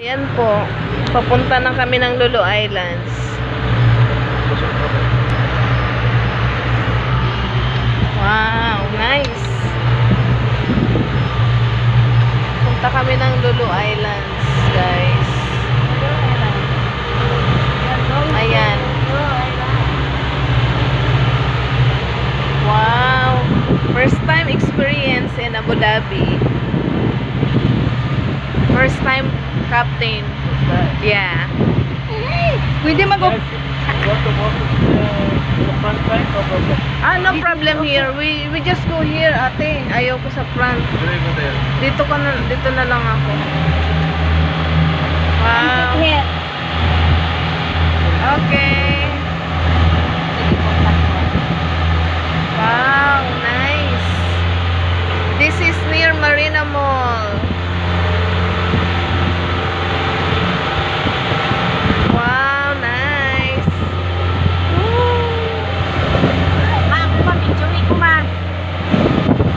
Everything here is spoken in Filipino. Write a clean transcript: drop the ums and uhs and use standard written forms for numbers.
Yan po, papunta na kami ng Lulu Islands. Wow, nice. Punta kami ng Lulu Islands, guys. Ayan. Wow. First time experience in Abu Dhabi. First time captain. Yeah. Pwede mag- No problem here. We just go here, ate. Ayaw ko sa front. Dito na lang ako.